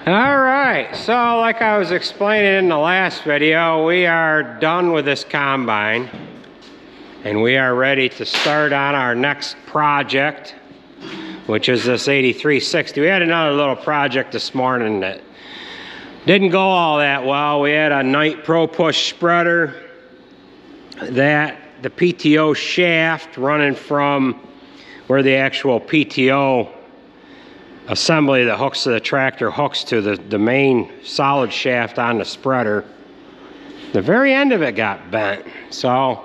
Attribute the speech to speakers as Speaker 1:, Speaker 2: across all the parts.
Speaker 1: Alright, so like I was explaining in the last video, we are done with this combine and we are ready to start on our next project, which is this 8360. We had another little project this morning that didn't go all that well. We had a Night Pro push spreader that the PTO shaft running from where the actual PTO assembly that hooks to the tractor hooks to the main solid shaft on the spreader. The very end of it got bent. So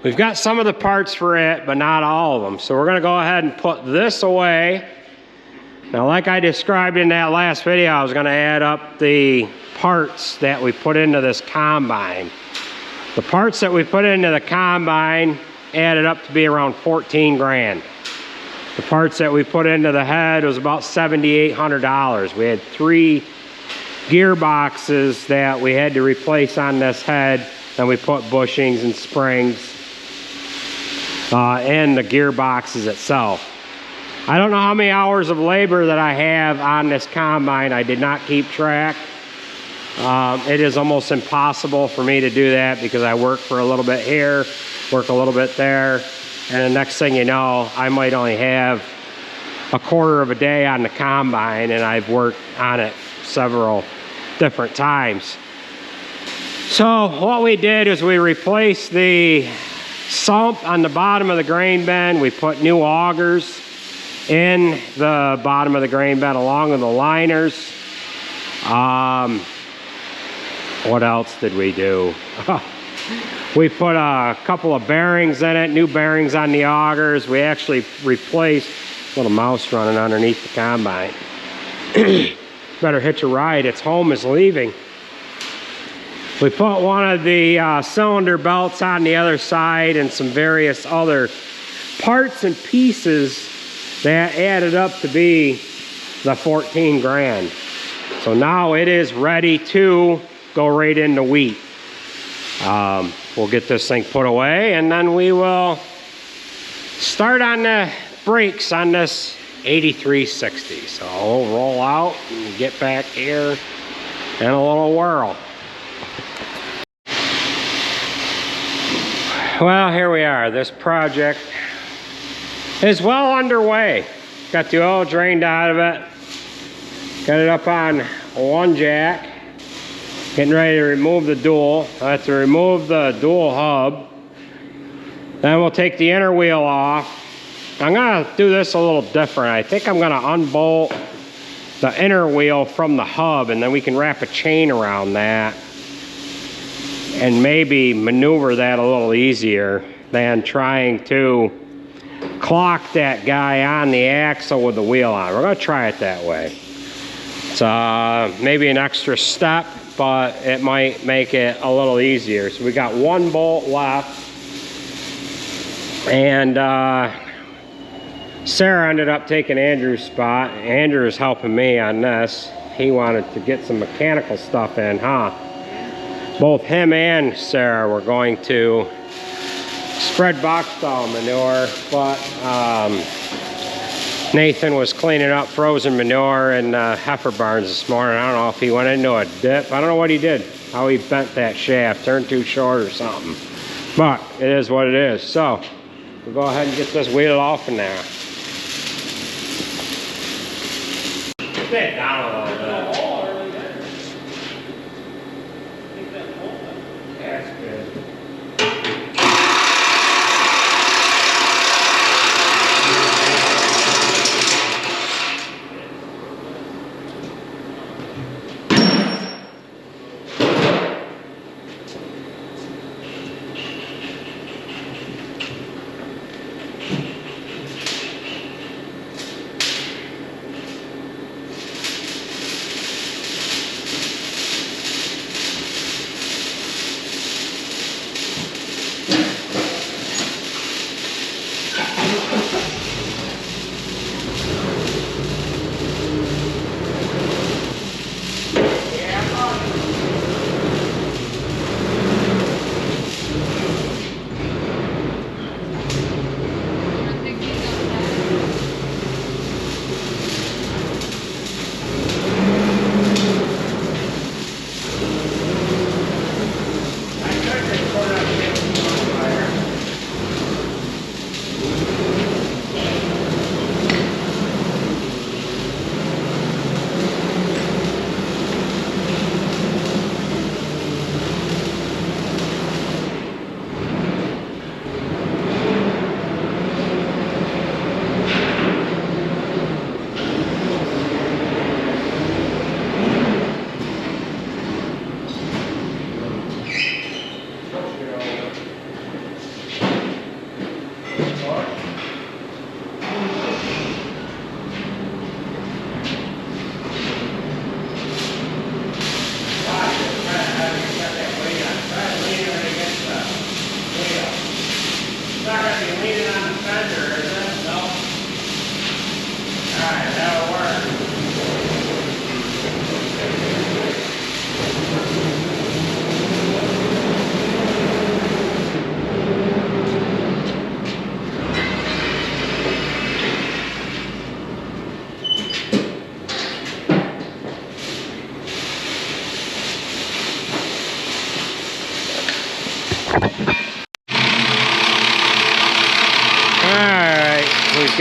Speaker 1: we've got some of the parts for it, but not all of them. So we're gonna go ahead and put this away. Now, like I described in that last video, I was gonna add up the parts that we put into this combine. The parts that we put into the combine added up to be around 14 grand. The parts that we put into the head was about $7,800. We had 3 gearboxes that we had to replace on this head. Then we put bushings and springs and the gearboxes itself. I don't know how many hours of labor that I have on this combine. I did not keep track. It is almost impossible for me to do that because I work for a little bit here, work a little bit there. And the next thing you know, I might only have a quarter of a day on the combine, and I've worked on it several different times. So what we did is we replaced the sump on the bottom of the grain bin. We put new augers in the bottom of the grain bin along with the liners. What else did we do? We put a couple of bearings in it, new bearings on the augers. We actually replaced, little mouse running underneath the combine. Better hitch a ride, its home is leaving. We put one of the cylinder belts on the other side and some various other parts and pieces that added up to be the 14 grand. So now it is ready to go right into wheat. We'll get this thing put away and then we will start on the brakes on this 8360. So we'll roll out and get back here in a little whirl. Well, here we are. This project is well underway. Got the oil drained out of it. Got it up on one jack. Getting ready to remove the dual. I have to remove the dual hub. Then we'll take the inner wheel off. I'm gonna do this a little different. I think I'm gonna unbolt the inner wheel from the hub and then we can wrap a chain around that and maybe maneuver that a little easier than trying to clock that guy on the axle with the wheel on. We're gonna try it that way. It's maybe an extra step, but it might make it a little easier. So we got one bolt left. And Sarah ended up taking Andrew's spot. Andrew is helping me on this. He wanted to get some mechanical stuff in, huh? Both him and Sarah were going to spread box stall manure, but Nathan was cleaning up frozen manure in heifer barns this morning. I don't know if he went into a dip. I don't know what he did, how he bent that shaft, turned too short or something. But it is what it is. So we'll go ahead and get this wheel off in there. Sit down a little bit. That's good.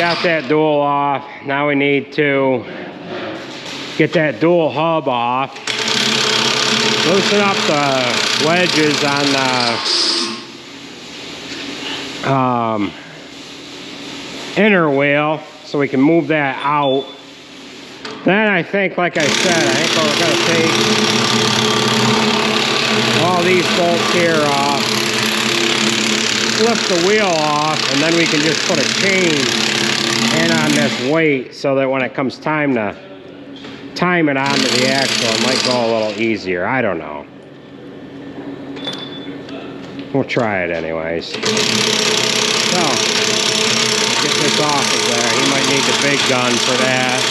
Speaker 1: got that dual off. Now we need to get that dual hub off. Loosen up the wedges on the inner wheel so we can move that out. Then I think, like I said, I think we're going to take all these bolts here off, lift the wheel off, and then we can just put a chain in on this weight so that when it comes time to time it onto the axle, it might go a little easier. I don't know. We'll try it anyways. So, get this off of there. He might need the big gun for that.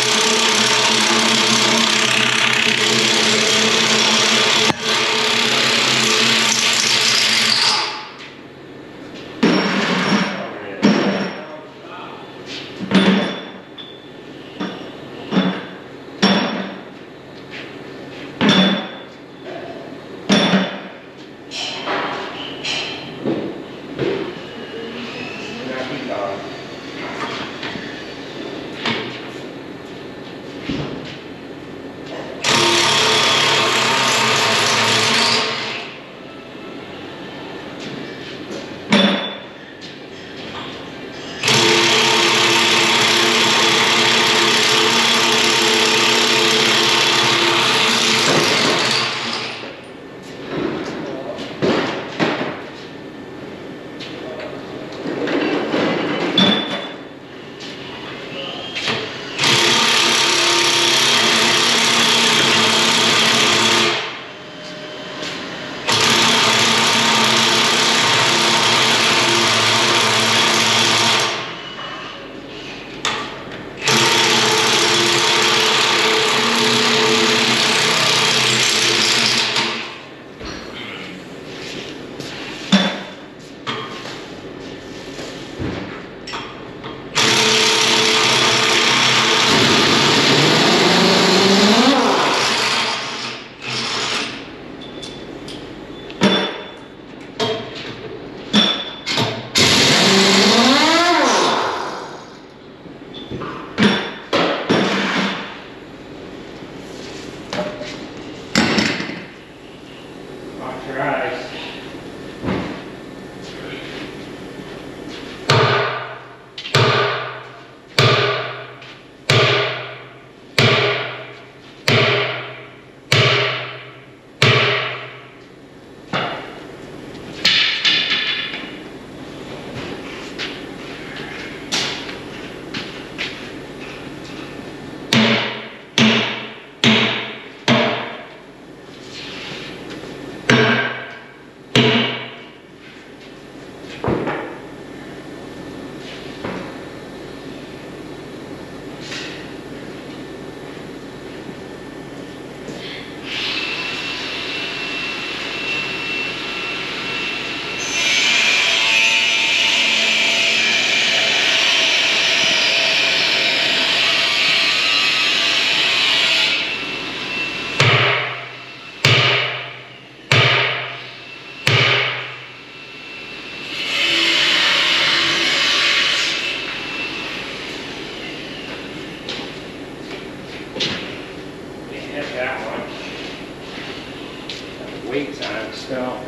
Speaker 1: Weights on it still.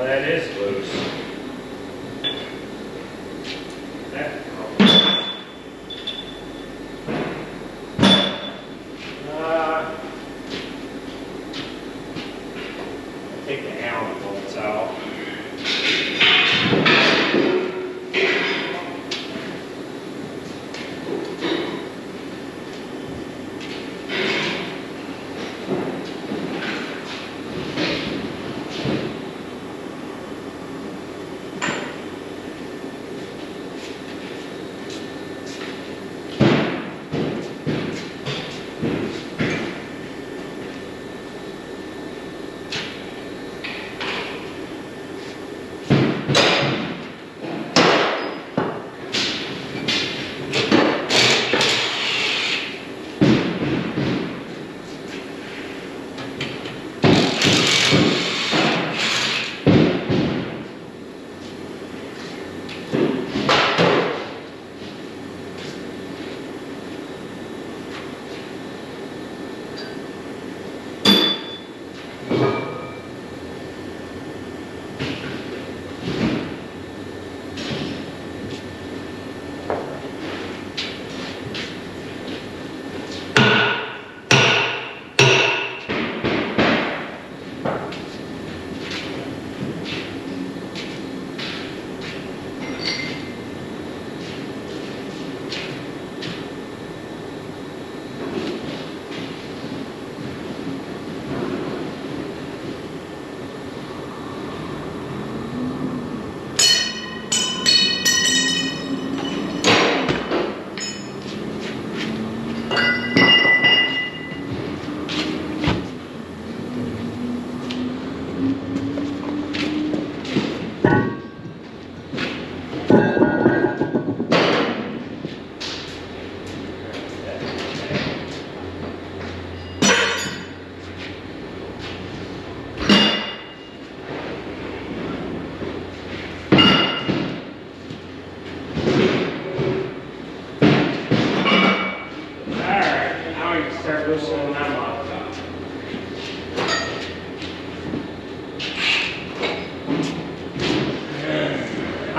Speaker 1: That is loose. Take the Allen bolts out.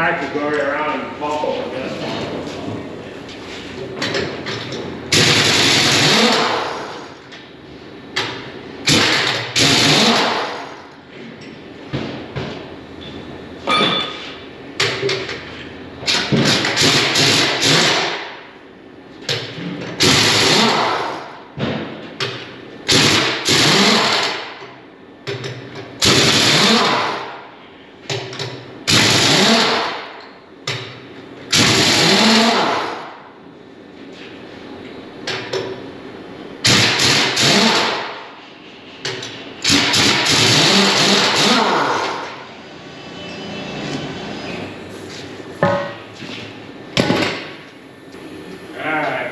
Speaker 1: I could go around and bump over this one.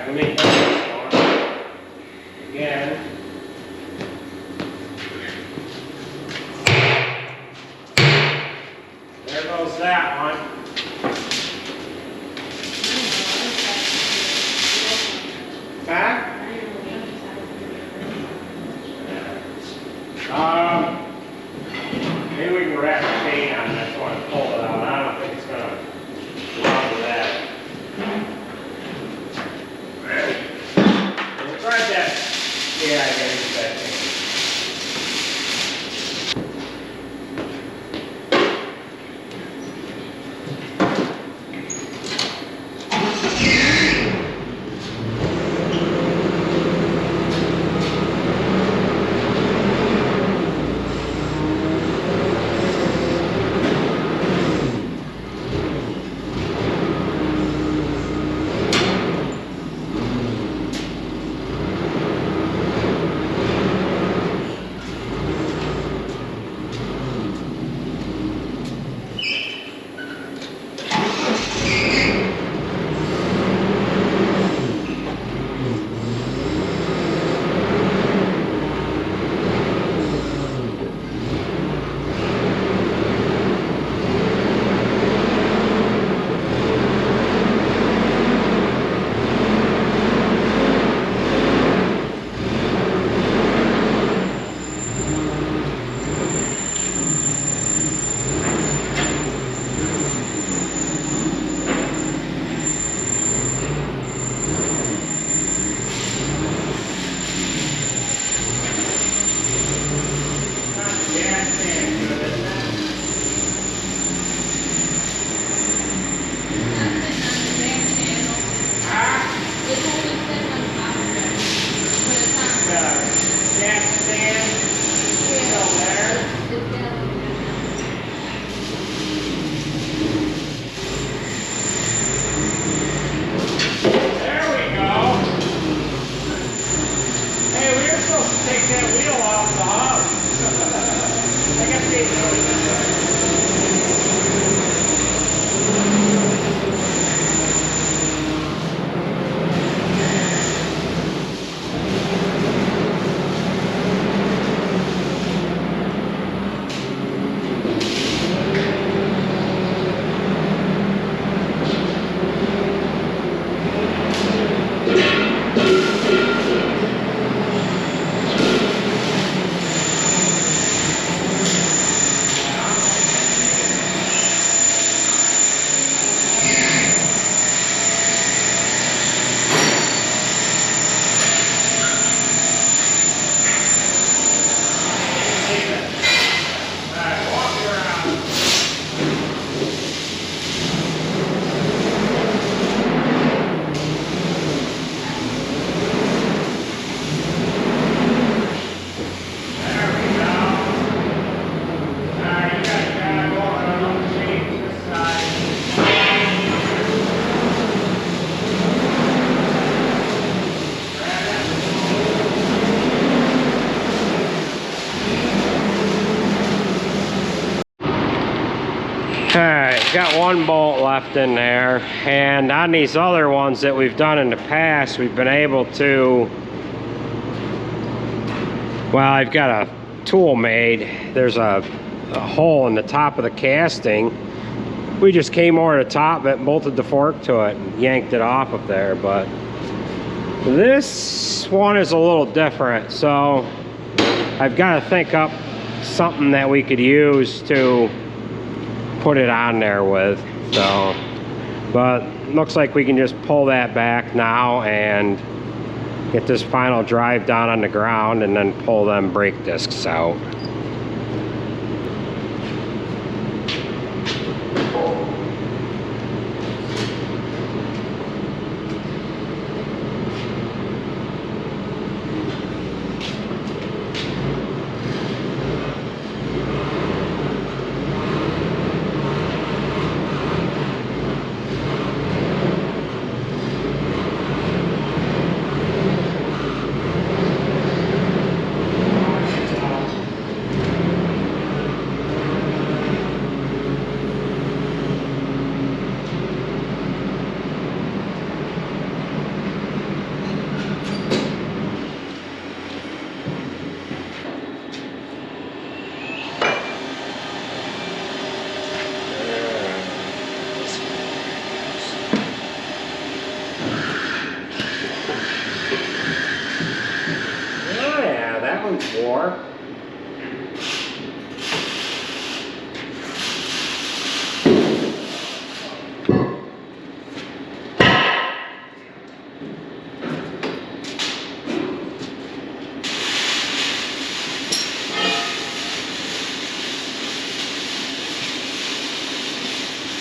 Speaker 1: Let me put this one again. There goes that one. Back. Maybe we can wrap the chain on this one and pull it out. I don't think it's going to run with that. Right there. Yeah, I gotta use that thing. Alright, got one bolt left in there, and on these other ones that we've done in the past, we've been able to, well, I've got a tool made. There's a hole in the top of the casting. We just came over the top of it and bolted the fork to it and yanked it off of there, but this one is a little different, so I've got to think up something that we could use to put it on there with. So, but looks like we can just pull that back now and get this final drive down on the ground and then pull them brake discs out. War.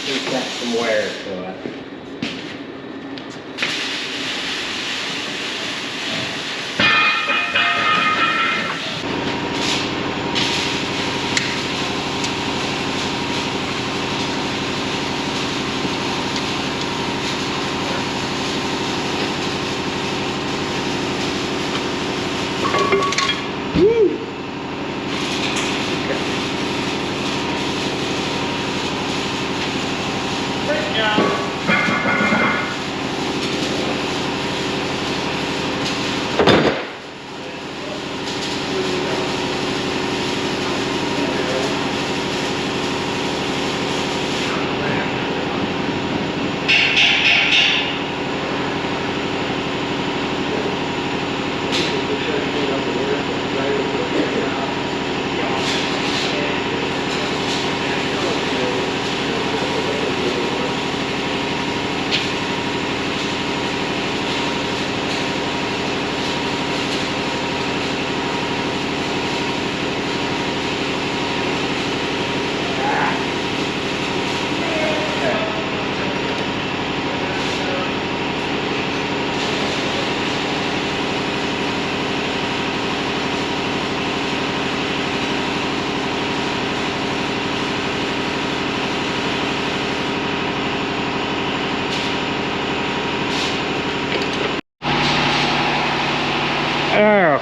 Speaker 1: We've got some wear to it.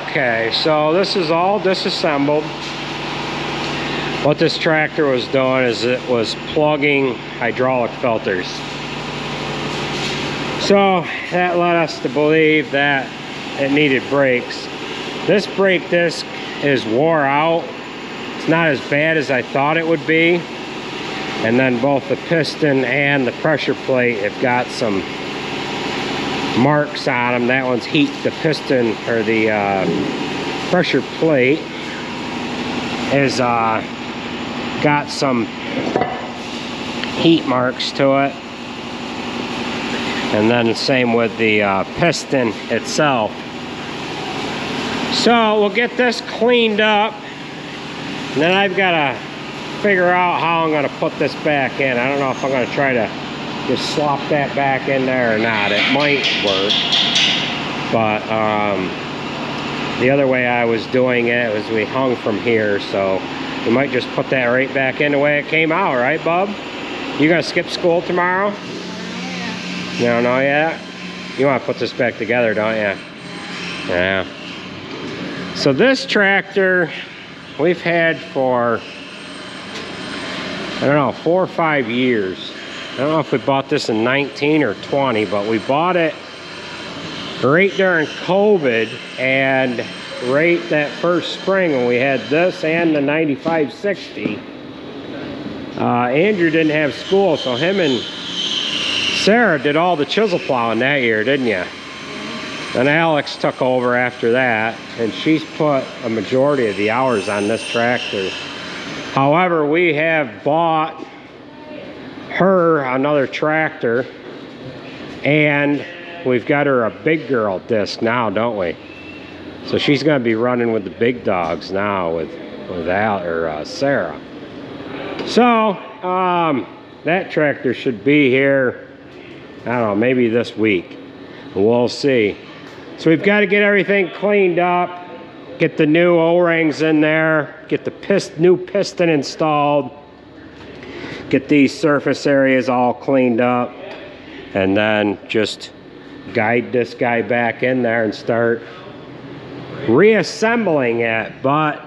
Speaker 1: Okay, so this is all disassembled. What this tractor was doing is it was plugging hydraulic filters. So that led us to believe that it needed brakes. This brake disc is wore out. It's not as bad as I thought it would be. And then both the piston and the pressure plate have got some marks on them. That one's heat. The piston or the pressure plate is got some heat marks to it, and then the same with the piston itself. So we'll get this cleaned up, and then I've got to figure out how I'm going to put this back in. I don't know if I'm going to try to just slop that back in there or not. It might work, but the other way I was doing it was we hung from here, so we might just put that right back in the way it came out, right, bub? You gonna skip school tomorrow? Yeah. You don't know yet? You want to put this back together, don't you? Yeah. So this tractor we've had for, I don't know, 4 or 5 years. I don't know if we bought this in 19 or 20, but we bought it right during COVID and right that first spring when we had this and the 9560. Andrew didn't have school, so him and Sarah did all the chisel plowing that year, didn't you? And Alex took over after that, and she's put a majority of the hours on this tractor. However, we have bought her another tractor, and we've got her a big girl disc now, don't we? So she's going to be running with the big dogs now with Sarah. So that tractor should be here, I don't know, maybe this week. We'll see. So we've got to get everything cleaned up, get the new O-rings in there, get the new piston installed, get these surface areas all cleaned up, and then just guide this guy back in there and start reassembling it. But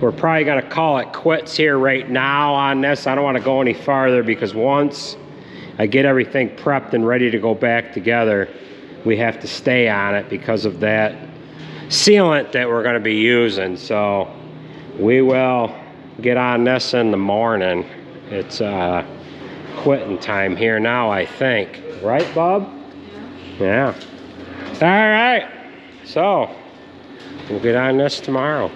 Speaker 1: we're probably going to call it quits here right now on this. I don't want to go any farther, because once I get everything prepped and ready to go back together, we have to stay on it because of that sealant that we're going to be using. So we will get on this in the morning. It's quitting time here now, I think. Right, Bob? Yeah. All right. So we'll get on this tomorrow.